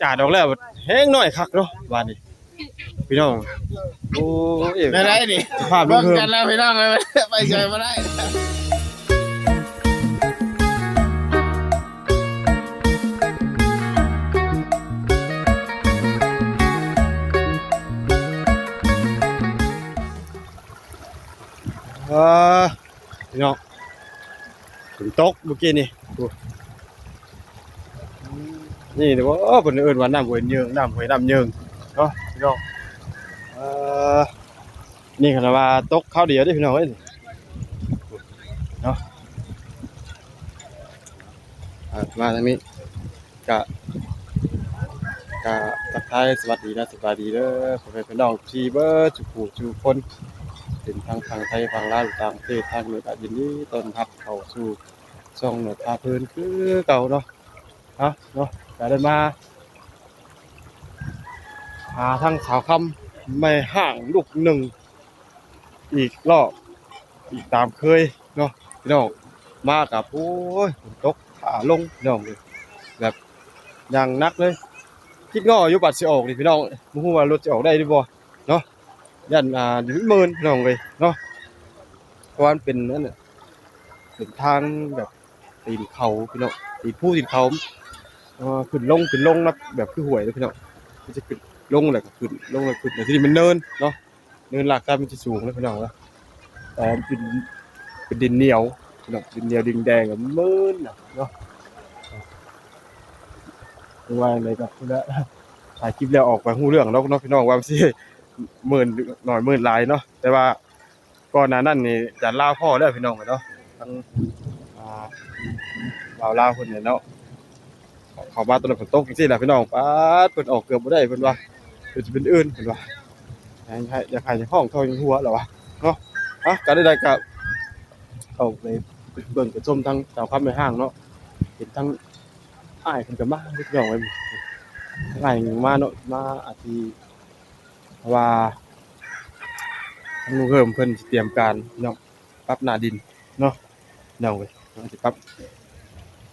จาดออกแล้วแห้งน้อยคักเนาะบ้านนี้พี่น้องโอ้ยได้ดิภาพ ร่วม เพิ่ม กันแล้วพี่น้องเลยไปเจอมาได้พี่น้องฝนตกเมื่อกี้นี่นี่เดี๋ยวว่าเพิ่นเอิ้นว่าน้ำห้วยเยิงน้ำห้วยน้ำเยิงเนาะพี่น้องนี่ขนาดว่าตกข้าวเดียวเด้พี่น้องเอ้ยเนาะมาทางนี้ก็ทักทายสวัสดีนะสวัสดีเด้อพ่อแม่พี่น้องที่เบิดทุกผู้ทุกคนเป็นทางฝั่งไทยฝั่งลาวต่างประเทศทางเหนือก็ยินดีต้อนรับเข้าสู่ช่องเหนือพาเพลินคือเก่าเนาะเนาะก็ได้มาหาทางสาวคำไม่ห่างลูกหนึ่งอีกรอบอีกตามเคยเนาะพี่น้องมากับโอ้ยฝนตกขาลงพี่น้องเลยแบบอย่างนักเลยคิดง้ออยู่บัดสิออกนี่พี่น้องบ่ฮู้ว่ารถจะออกได้หรือบ่เนาะยันอยู่หมื่นพี่น้องเลยเนาะเพราะว่ามันเป็นนั่นน่ะเป็นทางแบบตีนเขาพี่น้องตีนผู้ตีนเขาขึ้นลงนะแบบคือห้วยเลยพี่น้องมันจะขึ้นลงแล้วก็ขึ้นลงแล้วขึ้นแต่ที่นี่มันเนินเนาะเนินหลักการมันจะสูงนะพี่น้องเนาะแต่มันเป็นดินเหนียวพี่น้องดินเหนียวดินแดงกับมืนเนาะว่าอะไรกับพี่ละถ่ายคลิปแล้วออกไปฮู้เรื่องเนาะพี่น้องว่าสิหมื่นหน่อยหมื่นหลายเนาะแต่ว่าก่อนหน้านั้นนี่จะลาวพ่อแล้วพี่น้องเนาะทั้งลาวเพิ่นเนี่ยเนาะเขามาตอนนั้นฝนตกจังซี่แหละพี่น้องป๊าดเพิ่นออกเกือบบ่ได้เพิ่นว่าเพิ่นสิเป็นอื่นเพิ่นว่าอยากให้ห้องเท่าหัวแล้ววะเนาะก็ได้ก็เข้าไปเบิ่งไปชมทั้งสาวคำในห้างเนาะเห็นทั้งอ้ายเพิ่นก็มาพี่น้องเว้ยอ้ายมาเนาะมาอาทิเพราะว่าทางลุงเฮิมเพิ่นสิเตรียมการเนาะปรับหน้าดินเนาะน้องเว้ยสิปรับ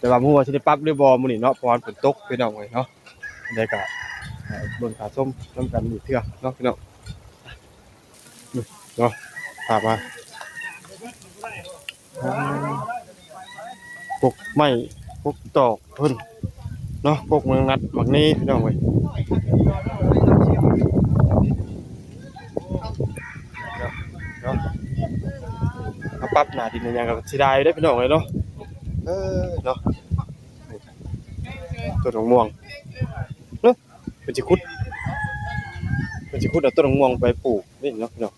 แต่ว่าบ่ฮู้ว่าสิได้ปรับหรือบ่มื้อนี้เนาะเพราะว่าฝนตกพี่น้องเว้ยเนาะได้ก็เบิ่งขาส้มนํกันอีกเทื่อเนาะพี่น้องเนาะพามาปกไม้ปกตอกเพิ่นเนาะปกเมืองนัดบักนี้พี่น้องเว้ยเนาะปรับหน้าดินอย่างก็สิได้เด้พี่น้องเว้ยเนาะเนาะต้นม่วงเนาะเป็นสิขุดเอาต้นม่วงไปปลูกนี่เนาะพี่น้อง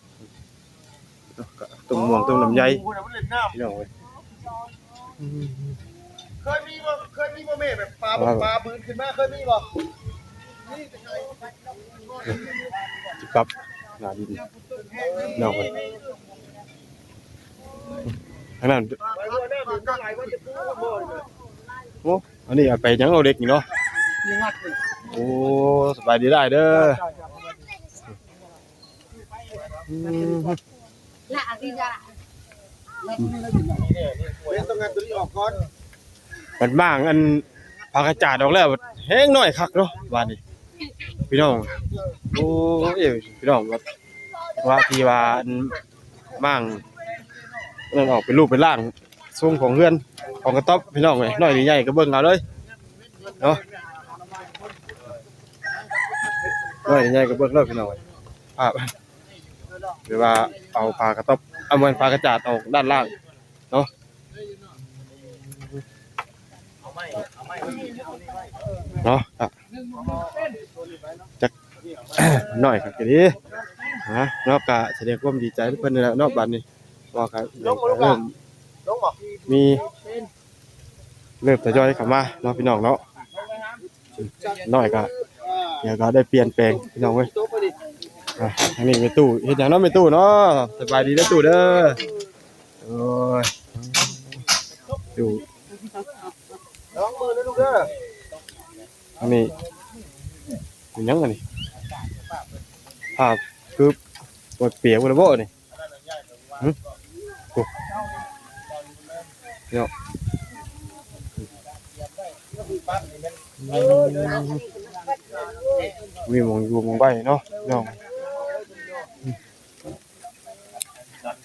ต้นม่วงต้นลำไยพี่น้องเว้ยเคยมีบ่แม่แบบปลาบืนขึ้นมาเคยมีบ่จิปรับหน้าดินน้องเว้ยทางนั้นโอ้อันนี้ไปยังเอาเด็กนี่เนาะโอ้สบายดีได้เด้อละสิจ้ะต้องงานตัวนี้ออกก่อนมันบ้างอันพากระจาดออกแล้วแห้งน้อยคักเนาะบ้านนี้พี่น้องโอ้ยพี่น้องว่าที่ว่าอันบ้างนั่นออกเป็นรูปเป็นร่างทรงของเฮือนของกระต๊อบพี่น้องเว้ยน้อยหรือใหญ่ก็เบิ่งเอาเลยเนาะน้อยหรือใหญ่ก็เบิ่งเลยพี่น้องเว้ยภาพหรือว่าเอาพากระต๊อบเอามันพากระจาดออกด้านล่างเนาะเนาะจักน้อยครับก็ดีเนาะก็แสดงความดีใจเพิ่นนั่นแหละเนาะบัดนี้ว่าก็เริ่มมีเริ่มทยอยเข้ามาเนาะพี่น้องเนาะน้อยก็เดี๋ยวก็ได้เปลี่ยนแปลงพี่น้องเว้ยทางนี้มีตู้เฮ็ดหยังเนาะมีตู้เนาะสบายดีเด้อตู้เด้อโอ้ยตู้น้องมือนะลูกเด้ออันนี้เป็นยังไงนี่ภาพคือปวดเปียกบ่ได้บ่นี่โอ้เนาะ มีหมองอยู่หมองไว้เนาะพี่น้อง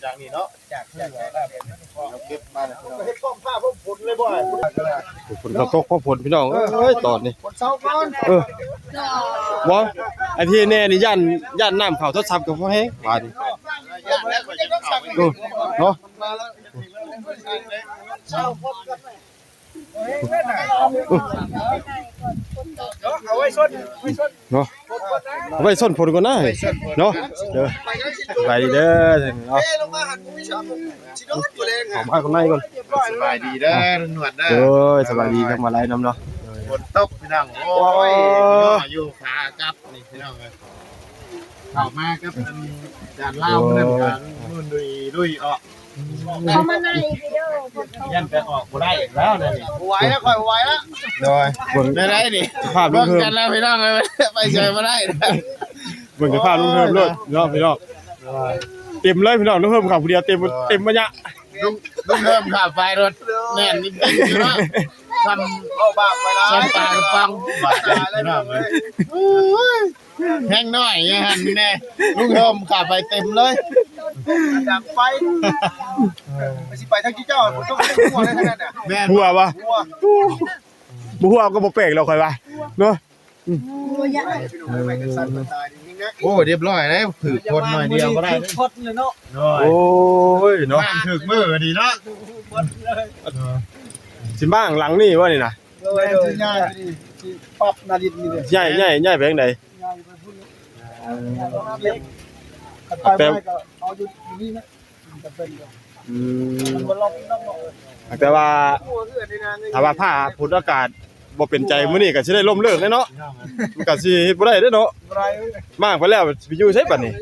จากนี้เนาะจากเก็บมาแล้วเฮ็ดป้อมผ้าป้อมฝนเลยบ่อย ฝนกระตกพอฝนพี่น้องเอ้ยตอนนี้ ฝนเช้าก่อน บ่ไอ้ที่แน่นี่ย่านน้ำเข้าโทรศัพท์ก็บ่แฮงบาดนี้ แล้วก็ยังต้องสั่ง เนาะ มาแล้วเช้าพบกันเอาไว้ส้น เนาะเอาไว้ส้นฝนก่อนนะเนาะเด้อ ไปกันสิ ไปดีเด้อเนาะ ลงมาหันผู้ชมสิโดนตัวแรง ขอมาข้างในก่อน สบายดีเด้อหนวดเด้อ เอ้ยสบายดีทั้งมาไล่น้ำเนาะ ฝนตกพี่น้องโอ้ยอยู่ขากับนี่พี่น้องเข้ามากับจานเหล้านั่นกันนู่นดุยออก เขามาในวิดีโอคนเขา ยันไปออกบ่ได้อีกแล้วนี่ไหวแล้วค่อยไหวแล้วโดย เบิ่ง ได้นี่ ภาพลุ ร่ว ง ม เพิ่ม กันแล้วพี่น้องไปเฉยบ่ได้ เบิ่งภาพลุงเพิ่มเลยเนาะพี่น้องเต็มเลยพี่น้องลุงเพิ่มขับผู้เดียวเต็มบรรยะ ลุงเริ่มขับไฟรถแน่นจริงๆเนาะทำเอาบากไปแล้วปลากระปังบาดตาเลยพี่น้องเลยแห้งน้อยไงฮันแน่ลุงเริ่มขับไปเต็มเลยดังไฟไปสิไปทางที่เจ้าผมต้องหัวได้ทั้งนั้นน่ะแม่ หัววะ หัว บ่หัวก็บ่แปลกแล้วค่อยว่าเนาะ ตัวใหญ่ ไปกันสั่นตายจริงๆนะโอ้เรียบร้อยแล้วถือคนหน่อยเดียวก็ได้ พดเลยเนาะ โอ้ยเนาะ บ้านถึกมือดีเนาะ สิบ้างหลังนี่ว่านี่นะ โดยง่ายที่ปรับนาฬิกานี่เลย ใหญ่ไปทางใด ไปไม่ก็เอาอยู่นี่นะจะเป็น อืม มันล็อกนอก แต่ว่าถ้าว่าผ้าพุทธอากาศบ่เป็นใจมื้อนี้ก็สิได้ล่มเลิกเลยเนาะมันก็สิเฮ็ดบ่ได้เด้อเนาะ ไร มากไปแล้วสิอยู่ไสบัดนี้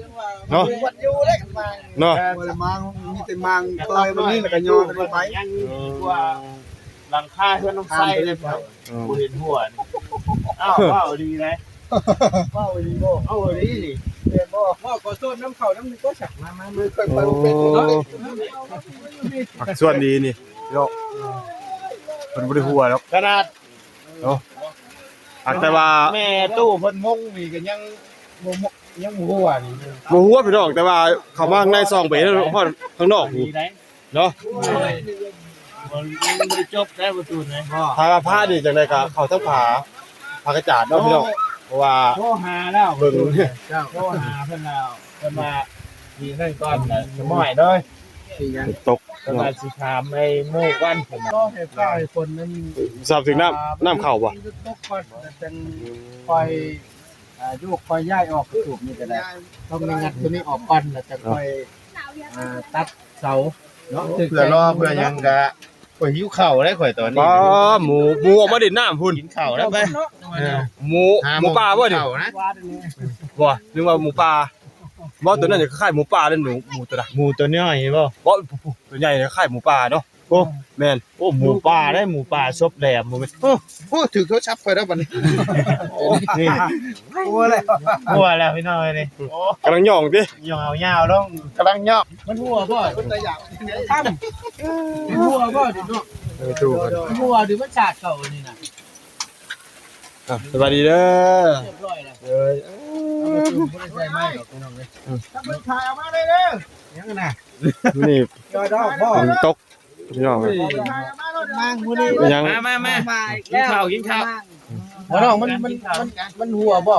เนาะ วัดอยู่เลยมา เนาะ มังมีแต่มังเตยมันนี่แล้วก็ยอกันไป ว่าหลังคาเพื่อนน้องไส้เลยครับกูเห็นหัวอ้าวว้าวดีนะ ว้าวดีบ่ เอาดีดิ เรียนบ่ว่าก็โซนน้ำเข่าน้ำนึกก็ฉักมามือค่อย โอ้ ไปเป็นเนาะ ผักส่วนดีนี่เนาะเพิ่นบ่ได้หัวแล้ว ขนาด เนาะแต่ว่า แม่ตู้เพิ่นมงนี่ก็ยังหัวนี่ บ่หัวพี่น้องแต่ว่าเข้ามาข้างในซองไปแล้วฮอดข้างนอก ดี นี่ ได้ เนาะ มันบ่ได้จบได้ประตูนะ ถ้าผ้านี่จังได๋ก็เข้าทั้งผ้ากระจาดเนาะพี่น้องเพราะว่า โทรหาแล้ว เบิ่ง เจ้าโทรหาเพิ่นแล้วเพิ่นมาดีนั่นก่อนน่ะสมัยเด้อ ตก เพิ่นว่าสิถามไอ้โมกวันเพิ่น ก็ให้ฝ้ายคนนั้น ทราบถึงน้ำเข้าบ่ ตกก่อนเป็นคอยโยกคอยย้ายออกสูบนี่ก็ได้ต้องงัดตัวนี้ออกก่อนแล้วจะค่อยตัดเสาเนาะ เพื่อรอเพื่อยังกะข่อยหิวข้าวได้ข่อยตอนนี้ บ่หมูออกมาดินน้ำพุ่น กินข้าวแล้วไป หมูป่าบ่นี่ ข้าวนะ วาดนี่ บ่นึกว่าหมูป่าบ่ตัวนั้นจะคล้ายหมูป่าเด้อหมูตัวน่ะ หมูตัวน้อยบ่ บ่ตัวใหญ่เนี่ยคล้ายหมูป่าเนาะโอ้แม่น โอ้หมูป่าได้หมูป่าซบแหลมบ่แม่นโอ้ถือเขาชับไปแล้วบัดนี้นี่ กลัวเลย หัวแล้วพี่น้อยนี่โอ้ กำลังย่องติ ยาวๆลงกำลังยอก มันหัวบ่มันจะอยากทำหัวบ่ดิเนาะ ถูกกัน หัวดิมันชาดเก่านี่นะ สวัสดีเด้อ เรียบร้อยแล้ว เอ้ย ไม่ได้ใส่ไม้หรอกพี่น้องเลยถ้ามันถ่ายออกมาเลยเด้อยังไงนะ นี่ จอยดอกพ่อ ฝนตกพี่น้อง มังมือนี่ ยัง มากินข้าวกินข้าว หัวดอกมันหัวบ่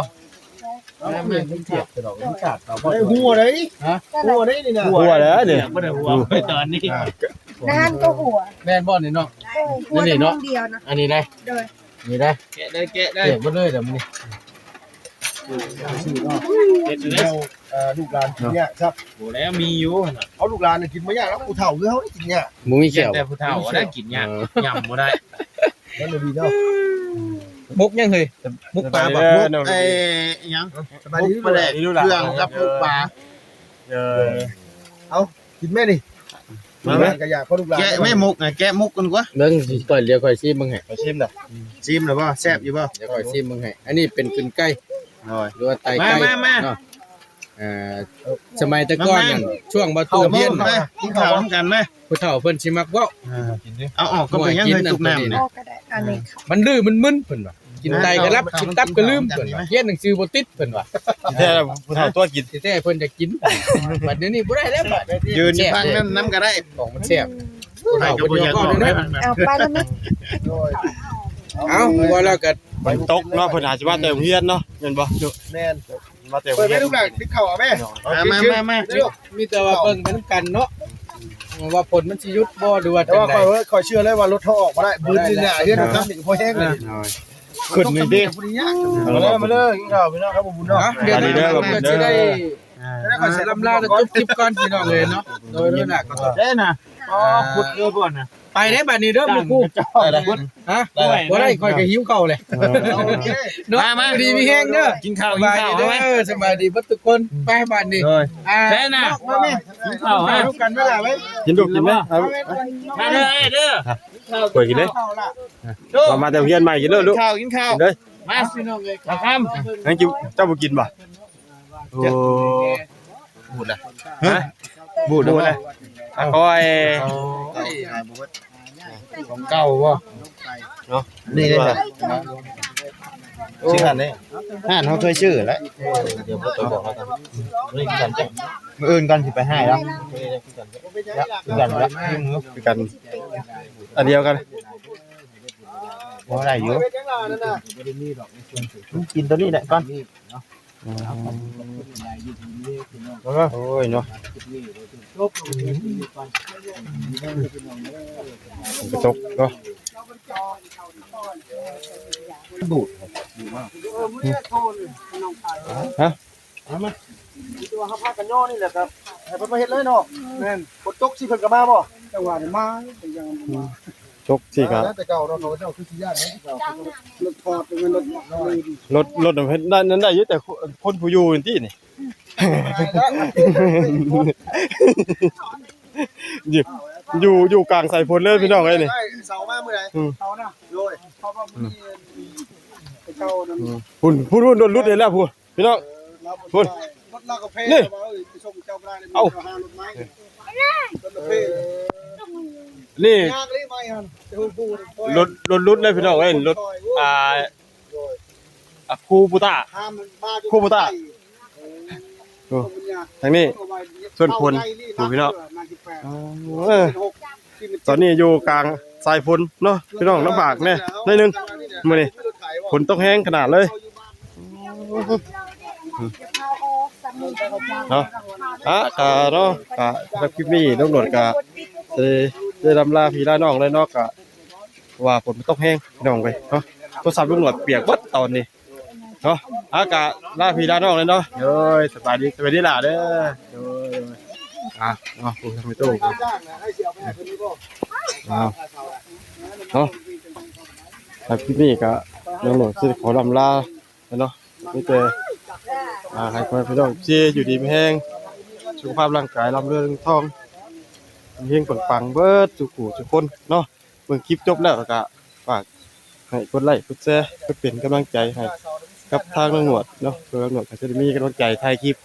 มันเทียบดอกมันชาดเก่าบ่ หัวเลย ฮะหัวได้นี่นะ หัวแล้วเนี่ย บ่ได้หัวไปตอนนี้ นั่นก็หัว แม่นบ่นี่เนาะ หัวจะมองเดียวนะ อันนี้ได้ โดย นี่ได้ แกะได้แกะได้ เทียบบ่เลยเดี๋ยวมันนี่ เฮ็ดแล้ว ลูกหลานกินเนี่ยครับ โหแล้วมีอยู่น่ะ เอาลูกหลานกินบ่ยากแล้วผู้เฒ่าคือเฮากินเนี่ย หมูมีเขียว แต่ผู้เฒ่าได้กินยากยำบ่ได้ นั่นเลยดีเนาะ มุกยังเคยมุกปลา บ่ บ่ มุก ไอ้หยัง สบายดี ปลาแดกเครื่องกับลูกปลา กินแม่ดิลูกหลานก็อยากเพราะลูกหลาน แกะไม่มุกไงแกะมุกกันกว่า เบิ่งสิก่อนเดี๋ยวค่อยซิมึงให้ ไปชิมน่ะ ชิมหรือบ่แซ่บอยู่บ่ เดี๋ยวค่อยซิมึงให้อันนี้เป็นกึ่นไก่ โอ้ย หรือว่าไตไก่ มา เนาะสมัยแตะก่อนนั่นช่วงบ่ตู้เพียน มากินข้าวพร้อมกันไหม ผู้เฒ่าเพิ่นสิมักเว้า เอาออกก็เป็นยังไงจุกน้ำ โอ้ เนี่ย ก็ได้อันนี้ค่ะ มันดื้อมันมึนเพิ่นว่า กินไตก็รับกินตับก็ลืมเพิ่นว่าเขียนหนังสือบ่ติดเพิ่นว่า แท้ผู้เฒ่าตัวกิน แท้ๆเพิ่นจะกินบัดเดี๋ยวนี้บ่ได้แล้วบัด ยืนฟังน้ำก็ได้ ของมันแซ่บ ใส่กระปุกยาก่อนได้ เอาไปแล้วไหม เอ้าว่าแล้วก็ ฝนตกเนาะเพิ่นอาจสิมาแต่โรงเรียนเนาะแม่นบ่ แม่น มาแต่โรง เปิด เรี ไป ยน ลูกหลานติ๊กเข่าเอาแม่ มา มีแต่ว่าเบิ่งไปนํกันเนาะว่าผลมันสิหยุดบ่หรือว่า แต่ จัง ว่า ได๋ คอยเชื่อเลยว่ารถเขาออกมาได้บืนหน้าเฮือนครับนี่พอแห้งเลย ขึ้นนี่ดิ มาเลยกินข้าวพี่น้องครับบุญเนาะ เดี๋ยว ดีเด้อครับ จะได้ลำลาจะจบคลิปก่อนพี่น้องเลยเนาะโดยนั่นน่ะก็ต้อง ได้นะอ๋อพุดเรือก่อนนะ ไปได้บัดนี้เด้อหมู่กูฮะบ่ได้ค่อยก็หิวข้าวเลยเนาะมาดีมีแฮงเด้อ กินข้าว ส กิน บาย ข้าว ดี ไหม เด้อสบายดีเบิดทุกคนไปบัดนี้ใช่น่ะ มาแม่ กินข้าวฮะ ลูกกันเวลาไว้ กินลูกกินไหมครับ มาเด้อเด้อ ป่วยกินเลยมาแต่โรงเรียนใหม่กินเลยลูก กินข้าว กินเลย มาพี่น้องเลยข้าวคำ งั้นกินเจ้าบ่กินบ่โอ้ บูดละ ฮะบูดเลยอ่ะคอย ของเก่าบ่เนาะนี่เลยชื่ออันนี้เขาเคยชื่อแล้วเดี๋ยวพ่อตัวบอกแล้วกันนี่กันจ้ะมื้ออื่นกันสิไปให้แล้วกันแล้ว คือกันอันเดียวกัน บ่ได้อยู่กินตัวนี้แหละก่อน โอ้ยเนาะกระตกเนาะ ตัวเขาพากันย่อนี่แหละครับให้เพิ่นมาเฮ็ดเลยเนาะแม่นฝนตกสิเพิ่นก็มาบ่จังหวะนี้มาเป็นยังมา จกสิครับ แต่เก่าเราเจ้าคือสิญาติรถถอดเป็นรถ รถเพิ่นได้นั้นได้อยู่แต่คนผู้อยู่นี่ตินี่อยู่กลางสายฝนเลยพี่น้องเอ้ยนี่ เสามาเมื่อไหร่เสาน่ะโดยเพราะว่ามีเก่านั้น พุ่นโดนรุดเห็นแล้วพุ่นพี่น้อง รถเราก็เพไปส่งเจ้าบ่ได้เลยเอารถไม้รถเพ นี่ ยากเลยไม้หั่นจะฮู้ รถรุดเลยพี่น้องเอ้ยรถครูปุตตา ห้ามมันมา คู่บ่ตา ทางนี้ส่วนคนดูพี่น้องตอนนี้อยู่กลางสายฝนเนาะพี่น้องลำบากแน่นิดนึงมื้อนี้ฝนตกแห้งขนาดเลยเนาะก็เนาะก็รับคลิปนี้ตำรวจก็ได้ลำลาพี่ลาน้องเลยเนาะก็ว่าฝนมันตกแห้งพี่น้องไปเนาะโทรศัพท์ตำรวจเปียกหมดตอนนี้เนาะอากาศลาพี่ลาน้องเลยเนาะเด้อสบายดีล่ะเด้อเด้อเนาะผมทำไม่ตู้เนาะครับคลิปนี้ก็ตำรวจสิขอลำลาเนาะไม่เจอให้คนพี่น้องที่อยู่ดีมีแห้งสุขภาพร่างกายร่ำเรืองทองเฮงปังๆเบิดสุขุทุกคนเนาะเบิ่งคลิปจบแล้วก็ฝากให้กดไลค์กดแชร์เพื่อเป็นกำลังใจให้กับทางตำรวจเนาะเพื่อตำรวจก็จะได้มีกำลังใจถ่ายคลิป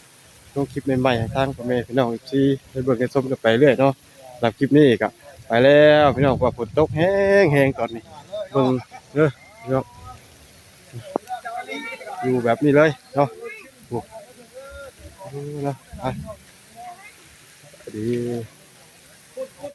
ลงคลิปใหม่ๆให้ทางพ่อแม่พี่น้องที่ได้เบิ่งกันชมกันไปเรื่อยเนาะสำหรับคลิปนี้ก็ไปแล้วพี่น้องว่าฝนตกแห้งๆตอนนี้เบิ่งเด้อพี่น้องอยู่แบบนี้เลยเนาะนะดี